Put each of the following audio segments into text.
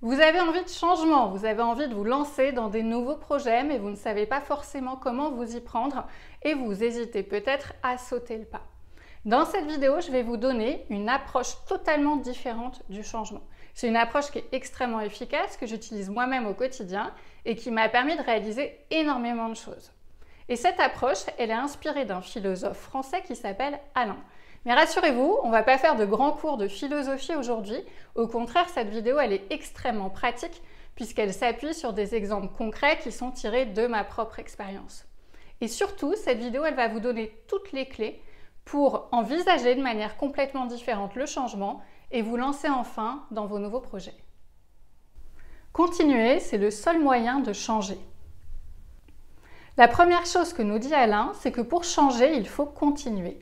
Vous avez envie de changement, vous avez envie de vous lancer dans des nouveaux projets, mais vous ne savez pas forcément comment vous y prendre et vous hésitez peut-être à sauter le pas. Dans cette vidéo, je vais vous donner une approche totalement différente du changement. C'est une approche qui est extrêmement efficace, que j'utilise moi-même au quotidien et qui m'a permis de réaliser énormément de choses. Et cette approche, elle est inspirée d'un philosophe français qui s'appelle Alain. Mais rassurez-vous, on ne va pas faire de grands cours de philosophie aujourd'hui. Au contraire, cette vidéo, elle est extrêmement pratique puisqu'elle s'appuie sur des exemples concrets qui sont tirés de ma propre expérience. Et surtout, cette vidéo, elle va vous donner toutes les clés pour envisager de manière complètement différente le changement et vous lancer enfin dans vos nouveaux projets. Continuer, c'est le seul moyen de changer. La première chose que nous dit Alain, c'est que pour changer, il faut continuer.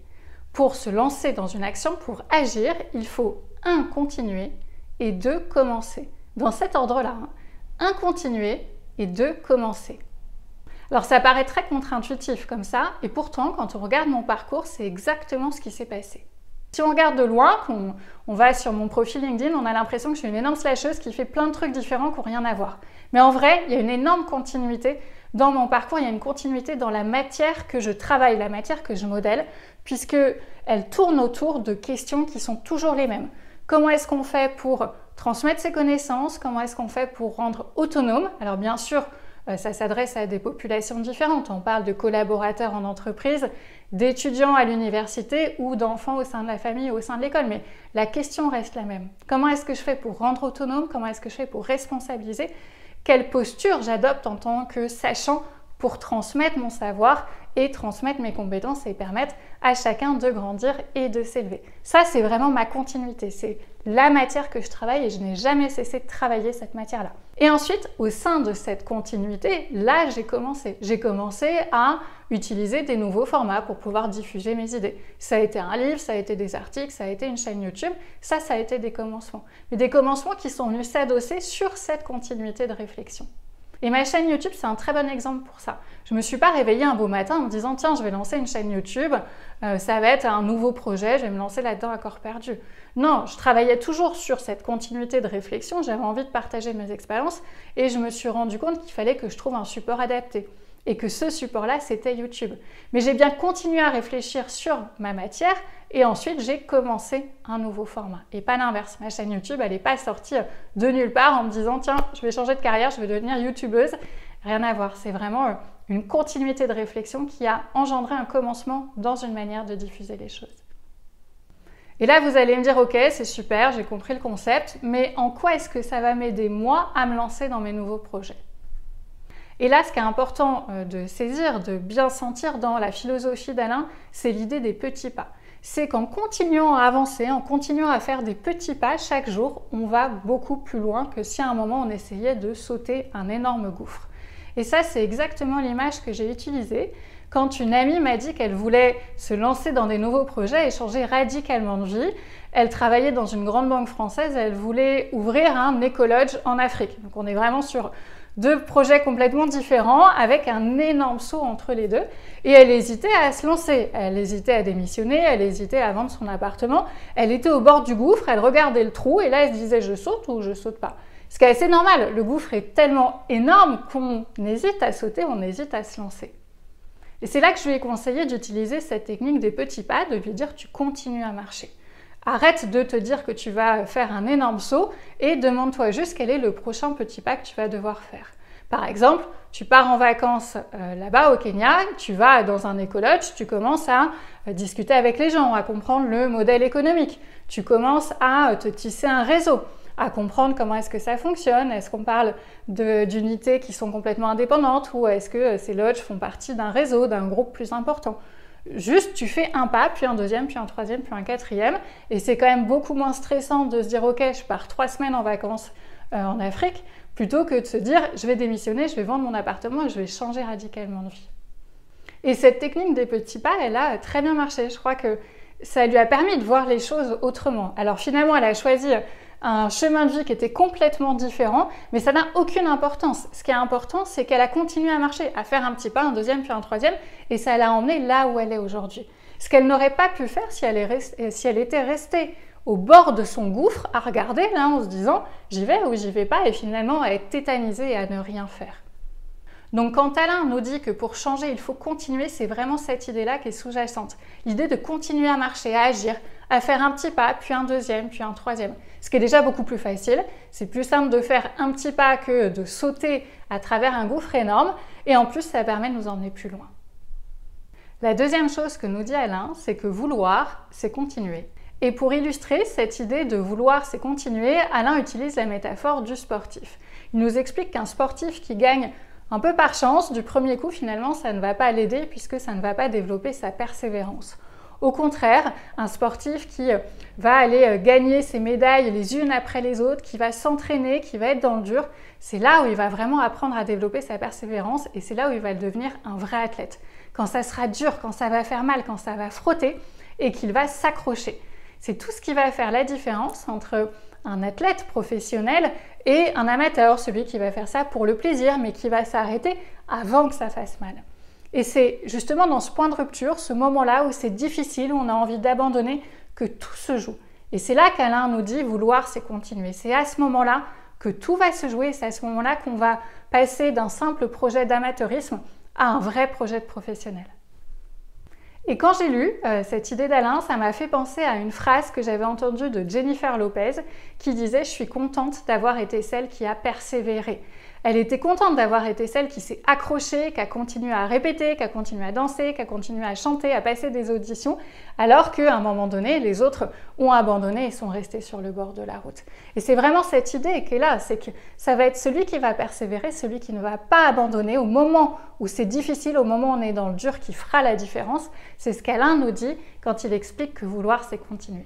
Pour se lancer dans une action, pour agir, il faut 1. Continuer et 2. Commencer. Dans cet ordre-là, 1. Continuer et 2. Commencer. Alors ça paraît très contre-intuitif comme ça, et pourtant quand on regarde mon parcours, c'est exactement ce qui s'est passé. Si on regarde de loin, qu'on va sur mon profil LinkedIn, on a l'impression que je suis une énorme slasheuse qui fait plein de trucs différents qui n'ont rien à voir. Mais en vrai, il y a une énorme continuité dans mon parcours, il y a une continuité dans la matière que je travaille, la matière que je modèle, puisqu'elle tourne autour de questions qui sont toujours les mêmes. Comment est-ce qu'on fait pour transmettre ses connaissances? Comment est-ce qu'on fait pour rendre autonome? Alors bien sûr, ça s'adresse à des populations différentes. On parle de collaborateurs en entreprise, d'étudiants à l'université ou d'enfants au sein de la famille ou au sein de l'école. Mais la question reste la même. Comment est-ce que je fais pour rendre autonome? Comment est-ce que je fais pour responsabiliser? Quelle posture j'adopte en tant que sachant pour transmettre mon savoir et transmettre mes compétences et permettre à chacun de grandir et de s'élever. Ça, c'est vraiment ma continuité. C'est la matière que je travaille et je n'ai jamais cessé de travailler cette matière-là. Et ensuite, au sein de cette continuité, là, j'ai commencé à utiliser des nouveaux formats pour pouvoir diffuser mes idées. Ça a été un livre, ça a été des articles, ça a été une chaîne YouTube. Ça a été des commencements. Mais des commencements qui sont venus s'adosser sur cette continuité de réflexion. Et ma chaîne YouTube, c'est un très bon exemple pour ça. Je ne me suis pas réveillée un beau matin en me disant « Tiens, je vais lancer une chaîne YouTube, ça va être un nouveau projet, je vais me lancer là-dedans à corps perdu. » Non, je travaillais toujours sur cette continuité de réflexion, j'avais envie de partager mes expériences et je me suis rendu compte qu'il fallait que je trouve un support adapté. Et que ce support-là, c'était YouTube. Mais j'ai bien continué à réfléchir sur ma matière et ensuite j'ai commencé un nouveau format. Et pas l'inverse. Ma chaîne YouTube, elle n'est pas sortie de nulle part en me disant « Tiens, je vais changer de carrière, je vais devenir YouTubeuse ». Rien à voir. C'est vraiment une continuité de réflexion qui a engendré un commencement dans une manière de diffuser les choses. Et là, vous allez me dire « Ok, c'est super, j'ai compris le concept, mais en quoi est-ce que ça va m'aider, moi, à me lancer dans mes nouveaux projets ?» Et là, ce qui est important de saisir, de bien sentir dans la philosophie d'Alain, c'est l'idée des petits pas. C'est qu'en continuant à avancer, en continuant à faire des petits pas chaque jour, on va beaucoup plus loin que si à un moment on essayait de sauter un énorme gouffre. Et ça, c'est exactement l'image que j'ai utilisée quand une amie m'a dit qu'elle voulait se lancer dans des nouveaux projets et changer radicalement de vie. Elle travaillait dans une grande banque française, elle voulait ouvrir un écolodge en Afrique. Donc on est vraiment sur 2 projets complètement différents avec un énorme saut entre les deux et elle hésitait à se lancer, elle hésitait à démissionner, elle hésitait à vendre son appartement, elle était au bord du gouffre, elle regardait le trou et là elle se disait je saute ou je saute pas. Ce qui est assez normal, le gouffre est tellement énorme qu'on hésite à sauter, on hésite à se lancer. Et c'est là que je lui ai conseillé d'utiliser cette technique des petits pas, de lui dire tu continues à marcher. Arrête de te dire que tu vas faire un énorme saut et demande-toi juste quel est le prochain petit pas que tu vas devoir faire. Par exemple, tu pars en vacances là-bas au Kenya, tu vas dans un écolodge, tu commences à discuter avec les gens, à comprendre le modèle économique. Tu commences à te tisser un réseau, à comprendre comment est-ce que ça fonctionne. Est-ce qu'on parle d'unités qui sont complètement indépendantes ou est-ce que ces lodges font partie d'un réseau, d'un groupe plus important? Juste, tu fais un pas, puis un deuxième, puis un troisième, puis un quatrième. Et c'est quand même beaucoup moins stressant de se dire « Ok, je pars 3 semaines en vacances en Afrique », plutôt que de se dire « Je vais démissionner, je vais vendre mon appartement et je vais changer radicalement de vie ». Et cette technique des petits pas, elle a très bien marché. Je crois que ça lui a permis de voir les choses autrement. Alors finalement, elle a choisi un chemin de vie qui était complètement différent, mais ça n'a aucune importance. Ce qui est important, c'est qu'elle a continué à marcher, à faire un petit pas, un deuxième, puis un troisième, et ça l'a emmenée là où elle est aujourd'hui. Ce qu'elle n'aurait pas pu faire si elle était restée au bord de son gouffre à regarder là en se disant j'y vais ou j'y vais pas et finalement à être tétanisé et à ne rien faire. Donc quand Alain nous dit que pour changer il faut continuer, c'est vraiment cette idée-là qui est sous-jacente. L'idée de continuer à marcher, à agir, à faire un petit pas, puis un deuxième, puis un troisième. Ce qui est déjà beaucoup plus facile. C'est plus simple de faire un petit pas que de sauter à travers un gouffre énorme et en plus ça permet de nous emmener plus loin. La deuxième chose que nous dit Alain, c'est que vouloir, c'est continuer. Et pour illustrer cette idée de vouloir, c'est continuer, Alain utilise la métaphore du sportif. Il nous explique qu'un sportif qui gagne un peu par chance, du premier coup, finalement, ça ne va pas l'aider puisque ça ne va pas développer sa persévérance. Au contraire, un sportif qui va aller gagner ses médailles les unes après les autres, qui va s'entraîner, qui va être dans le dur, c'est là où il va vraiment apprendre à développer sa persévérance et c'est là où il va devenir un vrai athlète. Quand ça sera dur, quand ça va faire mal, quand ça va frotter et qu'il va s'accrocher. C'est tout ce qui va faire la différence entre un athlète professionnel et un amateur, celui qui va faire ça pour le plaisir mais qui va s'arrêter avant que ça fasse mal. Et c'est justement dans ce point de rupture, ce moment-là où c'est difficile, où on a envie d'abandonner, que tout se joue. Et c'est là qu'Alain nous dit vouloir, c'est continuer. C'est à ce moment-là que tout va se jouer, c'est à ce moment-là qu'on va passer d'un simple projet d'amateurisme à un vrai projet de professionnel. Et quand j'ai lu cette idée d'Alain, ça m'a fait penser à une phrase que j'avais entendue de Jennifer Lopez qui disait « Je suis contente d'avoir été celle qui a persévéré ». Elle était contente d'avoir été celle qui s'est accrochée, qui a continué à répéter, qui a continué à danser, qui a continué à chanter, à passer des auditions, alors qu'à un moment donné, les autres ont abandonné et sont restés sur le bord de la route. Et c'est vraiment cette idée qui est là, c'est que ça va être celui qui va persévérer, celui qui ne va pas abandonner au moment où c'est difficile, au moment où on est dans le dur, qui fera la différence. C'est ce qu'Alain nous dit quand il explique que vouloir, c'est continuer.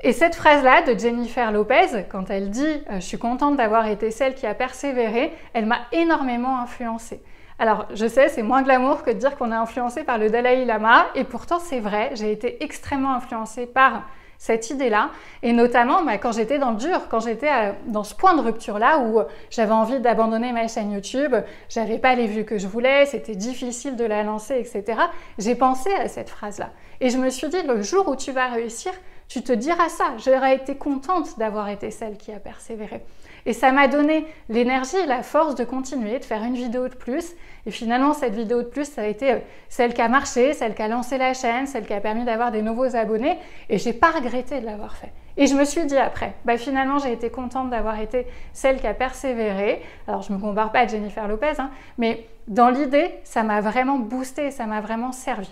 Et cette phrase-là de Jennifer Lopez, quand elle dit « Je suis contente d'avoir été celle qui a persévéré », elle m'a énormément influencée. Alors, je sais, c'est moins glamour que de dire qu'on est influencé par le Dalai Lama, et pourtant c'est vrai, j'ai été extrêmement influencée par cette idée-là, et notamment quand j'étais dans le dur, quand j'étais dans ce point de rupture-là où j'avais envie d'abandonner ma chaîne YouTube, j'avais pas les vues que je voulais, c'était difficile de la lancer, etc. J'ai pensé à cette phrase-là. Et je me suis dit, le jour où tu vas réussir, tu te diras ça. J'aurais été contente d'avoir été celle qui a persévéré. Et ça m'a donné l'énergie et la force de continuer, de faire une vidéo de plus. Et finalement, cette vidéo de plus, ça a été celle qui a marché, celle qui a lancé la chaîne, celle qui a permis d'avoir des nouveaux abonnés. Et j'ai pas regretté de l'avoir fait. Et je me suis dit après, finalement, j'ai été contente d'avoir été celle qui a persévéré. Alors, je me compare pas à Jennifer Lopez, mais dans l'idée, ça m'a vraiment boosté, ça m'a vraiment servi.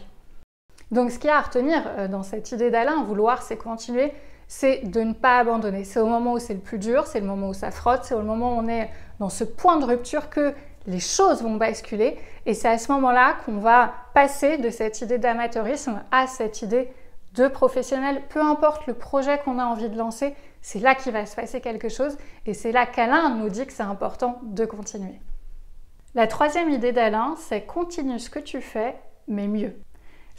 Donc ce qu'il y a à retenir dans cette idée d'Alain, vouloir c'est continuer, c'est de ne pas abandonner. C'est au moment où c'est le plus dur, c'est le moment où ça frotte, c'est au moment où on est dans ce point de rupture que les choses vont basculer et c'est à ce moment-là qu'on va passer de cette idée d'amateurisme à cette idée de professionnel. Peu importe le projet qu'on a envie de lancer, c'est là qu'il va se passer quelque chose et c'est là qu'Alain nous dit que c'est important de continuer. La troisième idée d'Alain, c'est continue ce que tu fais, mais mieux.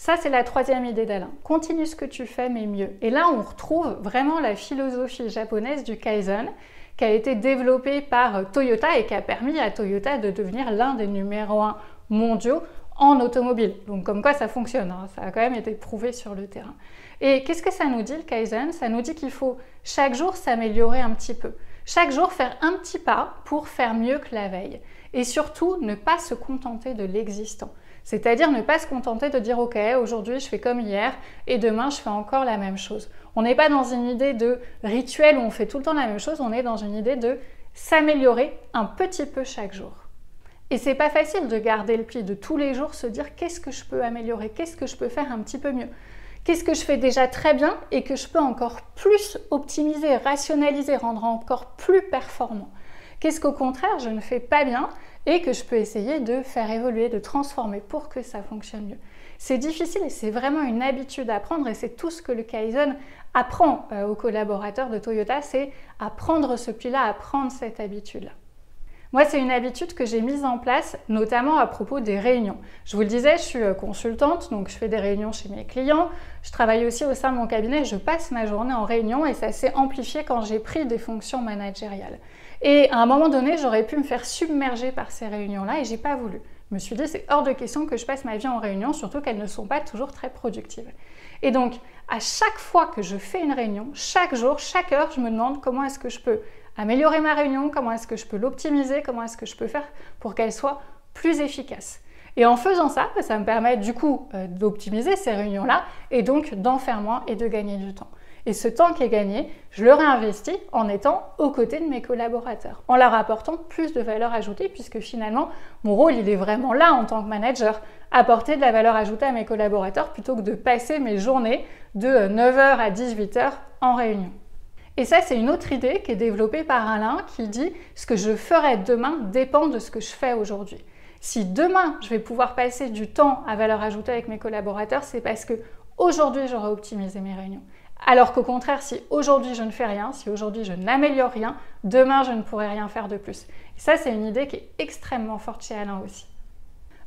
Ça, c'est la troisième idée d'Alain. Continue ce que tu fais, mais mieux. Et là, on retrouve vraiment la philosophie japonaise du Kaizen qui a été développée par Toyota et qui a permis à Toyota de devenir l'un des numéros 1 mondiaux en automobile. Donc, comme quoi ça fonctionne, ça a quand même été prouvé sur le terrain. Et qu'est-ce que ça nous dit, le Kaizen? Ça nous dit qu'il faut chaque jour s'améliorer un petit peu. Chaque jour, faire un petit pas pour faire mieux que la veille. Et surtout, ne pas se contenter de l'existant. C'est-à-dire ne pas se contenter de dire « Ok, aujourd'hui je fais comme hier et demain je fais encore la même chose ». On n'est pas dans une idée de rituel où on fait tout le temps la même chose, on est dans une idée de s'améliorer un petit peu chaque jour. Et c'est pas facile de garder le pli, de tous les jours se dire « Qu'est-ce que je peux améliorer? Qu'est-ce que je peux faire un petit peu mieux ?» Qu'est-ce que je fais déjà très bien et que je peux encore plus optimiser, rationaliser, rendre encore plus performant? Qu'est-ce qu'au contraire je ne fais pas bien et que je peux essayer de faire évoluer, de transformer pour que ça fonctionne mieux? C'est difficile et c'est vraiment une habitude à prendre et c'est tout ce que le Kaizen apprend aux collaborateurs de Toyota, c'est à prendre ce pli-là, à prendre cette habitude-là. Moi, c'est une habitude que j'ai mise en place, notamment à propos des réunions. Je vous le disais, je suis consultante, donc je fais des réunions chez mes clients. Je travaille aussi au sein de mon cabinet, je passe ma journée en réunion et ça s'est amplifié quand j'ai pris des fonctions managériales. Et à un moment donné, j'aurais pu me faire submerger par ces réunions-là et j'ai pas voulu. Je me suis dit, c'est hors de question que je passe ma vie en réunion, surtout qu'elles ne sont pas toujours très productives. Et donc, à chaque fois que je fais une réunion, chaque jour, chaque heure, je me demande comment est-ce que je peux améliorer ma réunion, comment est-ce que je peux l'optimiser, comment est-ce que je peux faire pour qu'elle soit plus efficace. Et en faisant ça, ça me permet du coup d'optimiser ces réunions-là et donc d'en faire moins et de gagner du temps. Et ce temps qui est gagné, je le réinvestis en étant aux côtés de mes collaborateurs, en leur apportant plus de valeur ajoutée puisque finalement, mon rôle, il est vraiment là en tant que manager, apporter de la valeur ajoutée à mes collaborateurs plutôt que de passer mes journées de 9h à 18h en réunion. Et ça, c'est une autre idée qui est développée par Alain qui dit « ce que je ferai demain dépend de ce que je fais aujourd'hui ». Si demain, je vais pouvoir passer du temps à valeur ajoutée avec mes collaborateurs, c'est parce que aujourd'hui, j'aurai optimisé mes réunions. Alors qu'au contraire, si aujourd'hui je ne fais rien, si aujourd'hui je n'améliore rien, demain je ne pourrai rien faire de plus. Et ça, c'est une idée qui est extrêmement forte chez Alain aussi.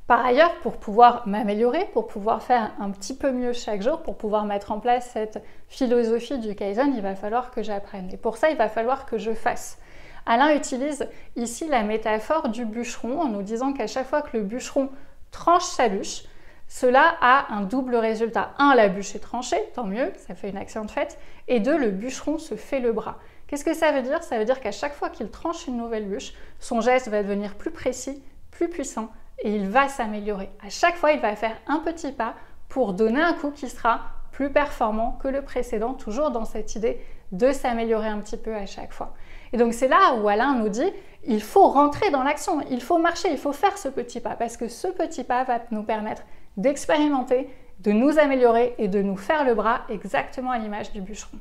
Par ailleurs, pour pouvoir m'améliorer, pour pouvoir faire un petit peu mieux chaque jour, pour pouvoir mettre en place cette philosophie du Kaizen, il va falloir que j'apprenne. Et pour ça, il va falloir que je fasse. Alain utilise ici la métaphore du bûcheron en nous disant qu'à chaque fois que le bûcheron tranche sa bûche, cela a un double résultat. 1, la bûche est tranchée, tant mieux, ça fait une action de fait. Et 2, le bûcheron se fait le bras. Qu'est-ce que ça veut dire? Ça veut dire qu'à chaque fois qu'il tranche une nouvelle bûche, son geste va devenir plus précis, plus puissant et il va s'améliorer. À chaque fois, il va faire un petit pas pour donner un coup qui sera plus performant que le précédent, toujours dans cette idée de s'améliorer un petit peu à chaque fois. Et donc c'est là où Alain nous dit, il faut rentrer dans l'action, il faut marcher, il faut faire ce petit pas parce que ce petit pas va nous permettre d'expérimenter, de nous améliorer et de nous faire le bras exactement à l'image du bûcheron.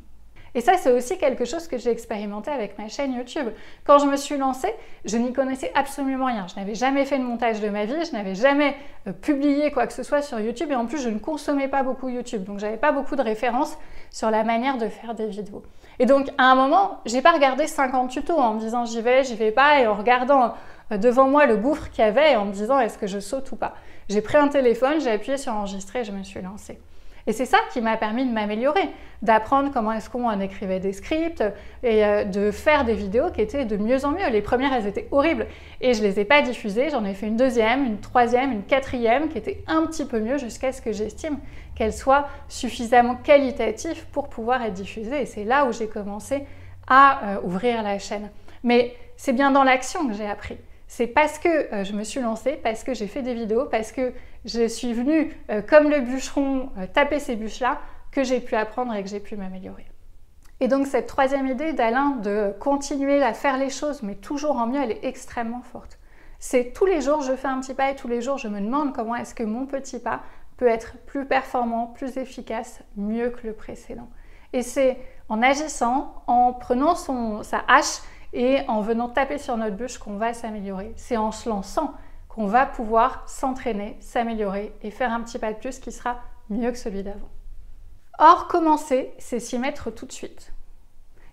Et ça, c'est aussi quelque chose que j'ai expérimenté avec ma chaîne YouTube. Quand je me suis lancée, je n'y connaissais absolument rien. Je n'avais jamais fait de montage de ma vie, je n'avais jamais publié quoi que ce soit sur YouTube et en plus, je ne consommais pas beaucoup YouTube. Donc, j'avais pas beaucoup de références sur la manière de faire des vidéos. Et donc, à un moment, j'ai pas regardé 50 tutos en me disant j'y vais pas et en regardant devant moi le gouffre qu'il y avait et en me disant est-ce que je saute ou pas. J'ai pris un téléphone, j'ai appuyé sur enregistrer et je me suis lancée. Et c'est ça qui m'a permis de m'améliorer, d'apprendre comment est-ce qu'on écrivait des scripts et de faire des vidéos qui étaient de mieux en mieux. Les premières, elles étaient horribles et je ne les ai pas diffusées. J'en ai fait une deuxième, une troisième, une quatrième qui était un petit peu mieux jusqu'à ce que j'estime qu'elles soient suffisamment qualitatives pour pouvoir être diffusées. Et c'est là où j'ai commencé à ouvrir la chaîne. Mais c'est bien dans l'action que j'ai appris. C'est parce que je me suis lancée, parce que j'ai fait des vidéos, parce que je suis venue, comme le bûcheron, taper ces bûches-là, que j'ai pu apprendre et que j'ai pu m'améliorer. Et donc cette troisième idée d'Alain de continuer à faire les choses, mais toujours en mieux, elle est extrêmement forte. C'est tous les jours, je fais un petit pas et tous les jours, je me demande comment est-ce que mon petit pas peut être plus performant, plus efficace, mieux que le précédent. Et c'est en agissant, en prenant sa hache, et en venant taper sur notre bûche qu'on va s'améliorer. C'est en se lançant qu'on va pouvoir s'entraîner, s'améliorer et faire un petit pas de plus qui sera mieux que celui d'avant. Or, commencer, c'est s'y mettre tout de suite.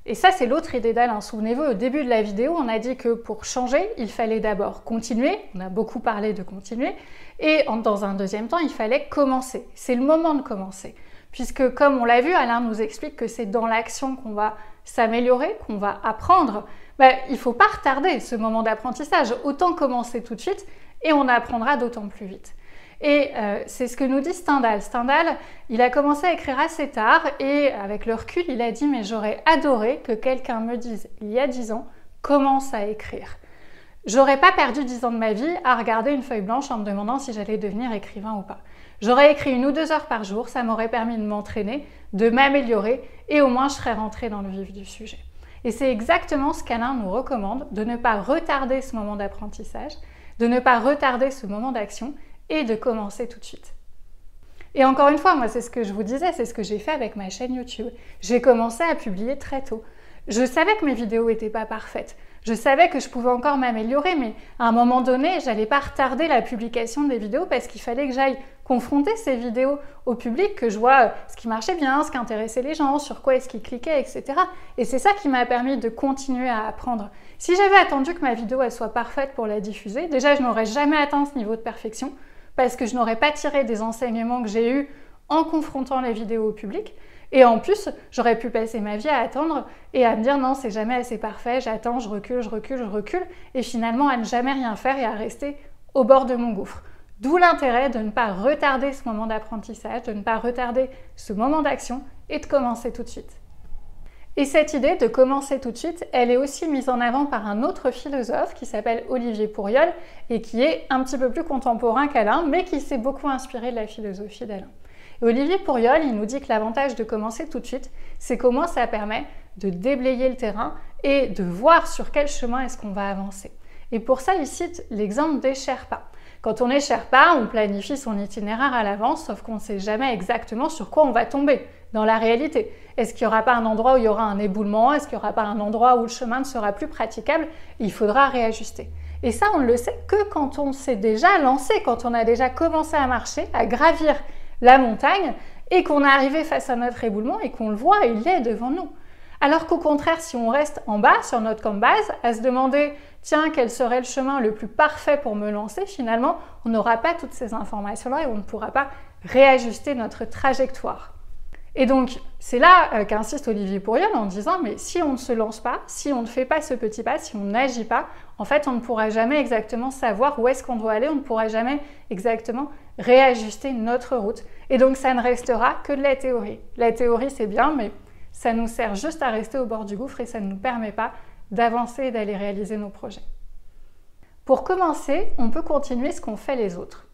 Et ça, c'est l'autre idée d'Alain. Souvenez-vous, au début de la vidéo, on a dit que pour changer, il fallait d'abord continuer. On a beaucoup parlé de continuer. Et dans un deuxième temps, il fallait commencer. C'est le moment de commencer. Puisque, comme on l'a vu, Alain nous explique que c'est dans l'action qu'on va s'améliorer, qu'on va apprendre. Il ne faut pas retarder ce moment d'apprentissage. Autant commencer tout de suite et on apprendra d'autant plus vite. Et c'est ce que nous dit Stendhal. Stendhal, il a commencé à écrire assez tard et avec le recul, il a dit « mais j'aurais adoré que quelqu'un me dise il y a 10 ans, commence à écrire ». J'aurais pas perdu 10 ans de ma vie à regarder une feuille blanche en me demandant si j'allais devenir écrivain ou pas. J'aurais écrit 1 ou 2 heures par jour, ça m'aurait permis de m'entraîner, de m'améliorer et au moins je serais rentrée dans le vif du sujet. Et c'est exactement ce qu'Alain nous recommande, de ne pas retarder ce moment d'apprentissage, de ne pas retarder ce moment d'action et de commencer tout de suite. Et encore une fois, moi c'est ce que je vous disais, c'est ce que j'ai fait avec ma chaîne YouTube. J'ai commencé à publier très tôt. Je savais que mes vidéos n'étaient pas parfaites. Je savais que je pouvais encore m'améliorer, mais à un moment donné, j'allais pas retarder la publication des vidéos parce qu'il fallait que j'aille confronter ces vidéos au public, que je vois ce qui marchait bien, ce qui intéressait les gens, sur quoi est-ce qu'ils cliquaient, etc. Et c'est ça qui m'a permis de continuer à apprendre. Si j'avais attendu que ma vidéo elle soit parfaite pour la diffuser, déjà je n'aurais jamais atteint ce niveau de perfection parce que je n'aurais pas tiré des enseignements que j'ai eus en confrontant les vidéos au public. Et en plus, j'aurais pu passer ma vie à attendre et à me dire non, c'est jamais assez parfait, j'attends, je recule, et finalement à ne jamais rien faire et à rester au bord de mon gouffre. D'où l'intérêt de ne pas retarder ce moment d'apprentissage, de ne pas retarder ce moment d'action et de commencer tout de suite. Et cette idée de commencer tout de suite, elle est aussi mise en avant par un autre philosophe qui s'appelle Olivier Pourriol et qui est un petit peu plus contemporain qu'Alain, mais qui s'est beaucoup inspiré de la philosophie d'Alain. Et Olivier Pourriol, il nous dit que l'avantage de commencer tout de suite, c'est qu'au moins ça permet de déblayer le terrain et de voir sur quel chemin est-ce qu'on va avancer. Et pour ça, il cite l'exemple des Sherpas. Quand on est Sherpa, on planifie son itinéraire à l'avance, sauf qu'on ne sait jamais exactement sur quoi on va tomber dans la réalité. Est-ce qu'il n'y aura pas un endroit où il y aura un éboulement? Est-ce qu'il n'y aura pas un endroit où le chemin ne sera plus praticable? Il faudra réajuster. Et ça, on ne le sait que quand on s'est déjà lancé, quand on a déjà commencé à marcher, à gravir la montagne et qu'on est arrivé face à notre éboulement et qu'on le voit, il est devant nous. Alors qu'au contraire, si on reste en bas sur notre camp de base, à se demander « tiens, quel serait le chemin le plus parfait pour me lancer ?» finalement, on n'aura pas toutes ces informations-là et on ne pourra pas réajuster notre trajectoire. Et donc, c'est là qu'insiste Olivier Pourriol en disant « mais si on ne se lance pas, si on ne fait pas ce petit pas, si on n'agit pas, en fait, on ne pourra jamais exactement savoir où est-ce qu'on doit aller, on ne pourra jamais exactement réajuster notre route. Et donc, ça ne restera que de la théorie. La théorie, c'est bien, mais ça nous sert juste à rester au bord du gouffre et ça ne nous permet pas d'avancer et d'aller réaliser nos projets. Pour commencer, on peut continuer ce qu'ont fait les autres.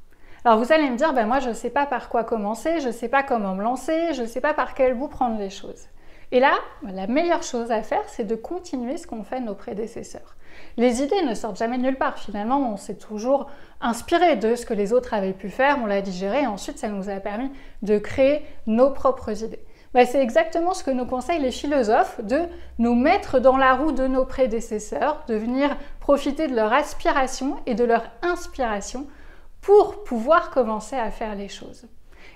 Alors vous allez me dire, moi je ne sais pas par quoi commencer, je ne sais pas comment me lancer, je ne sais pas par quel bout prendre les choses. Et là, la meilleure chose à faire, c'est de continuer ce qu'ont fait nos prédécesseurs. Les idées ne sortent jamais de nulle part. Finalement, on s'est toujours inspiré de ce que les autres avaient pu faire, on l'a digéré et ensuite ça nous a permis de créer nos propres idées. C'est exactement ce que nous conseillent les philosophes, de nous mettre dans la roue de nos prédécesseurs, de venir profiter de leur aspiration et de leur inspiration pour pouvoir commencer à faire les choses.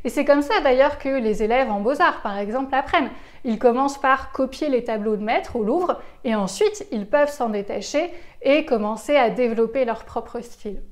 Et c'est comme ça d'ailleurs que les élèves en Beaux-Arts, par exemple, apprennent. Ils commencent par copier les tableaux de maître au Louvre et ensuite ils peuvent s'en détacher et commencer à développer leur propre style.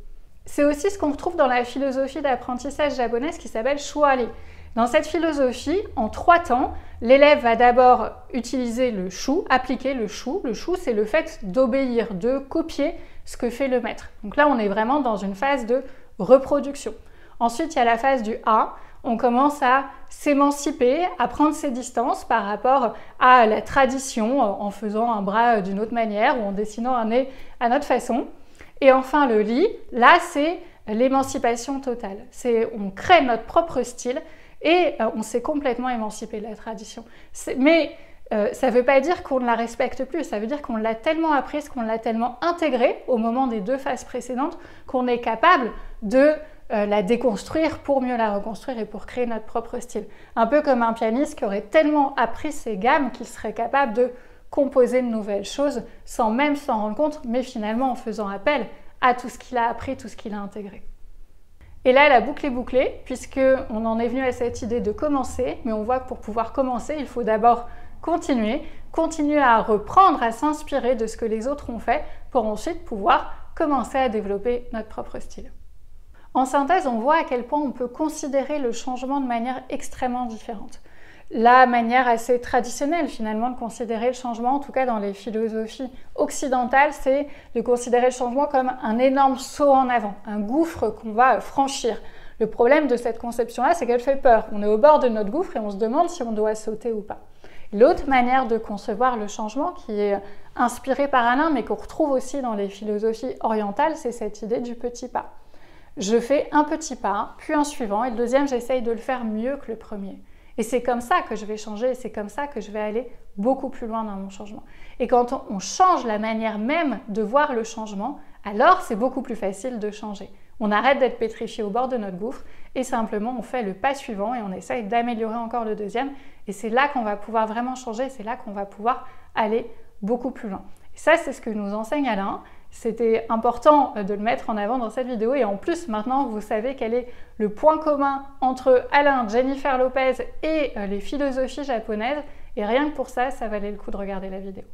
C'est aussi ce qu'on retrouve dans la philosophie d'apprentissage japonaise qui s'appelle Shuari. Dans cette philosophie, en 3 temps, l'élève va d'abord utiliser le shu, appliquer le shu. Le shu, c'est le fait d'obéir, de copier ce que fait le maître. Donc là, on est vraiment dans une phase de reproduction. Ensuite, il y a la phase du a. On commence à s'émanciper, à prendre ses distances par rapport à la tradition, en faisant un bras d'une autre manière ou en dessinant un nez à notre façon. Et enfin, le li, là, c'est l'émancipation totale. On crée notre propre style et on s'est complètement émancipé de la tradition. Mais ça ne veut pas dire qu'on ne la respecte plus, ça veut dire qu'on l'a tellement apprise, qu'on l'a tellement intégrée au moment des 2 phases précédentes qu'on est capable de la déconstruire pour mieux la reconstruire et pour créer notre propre style. Un peu comme un pianiste qui aurait tellement appris ses gammes qu'il serait capable de composer de nouvelles choses sans même s'en rendre compte, mais finalement en faisant appel à tout ce qu'il a appris, tout ce qu'il a intégré. Et là, la boucle est bouclée, puisqu'on en est venu à cette idée de commencer, mais on voit que pour pouvoir commencer, il faut d'abord continuer à reprendre, à s'inspirer de ce que les autres ont fait, pour ensuite pouvoir commencer à développer notre propre style. En synthèse, on voit à quel point on peut considérer le changement de manière extrêmement différente. La manière assez traditionnelle finalement de considérer le changement, en tout cas dans les philosophies occidentales, c'est de considérer le changement comme un énorme saut en avant, un gouffre qu'on va franchir. Le problème de cette conception-là, c'est qu'elle fait peur. On est au bord de notre gouffre et on se demande si on doit sauter ou pas. L'autre manière de concevoir le changement, qui est inspirée par Alain, mais qu'on retrouve aussi dans les philosophies orientales, c'est cette idée du petit pas. Je fais un petit pas, puis un suivant, et le deuxième, j'essaye de le faire mieux que le premier. Et c'est comme ça que je vais changer, et c'est comme ça que je vais aller beaucoup plus loin dans mon changement. Et quand on change la manière même de voir le changement, alors c'est beaucoup plus facile de changer. On arrête d'être pétrifié au bord de notre gouffre et simplement on fait le pas suivant et on essaye d'améliorer encore le deuxième. Et c'est là qu'on va pouvoir vraiment changer, c'est là qu'on va pouvoir aller beaucoup plus loin. Et ça, c'est ce que nous enseigne Alain. C'était important de le mettre en avant dans cette vidéo et en plus maintenant vous savez quel est le point commun entre Alain, Jennifer Lopez et les philosophies japonaises et rien que pour ça, ça valait le coup de regarder la vidéo.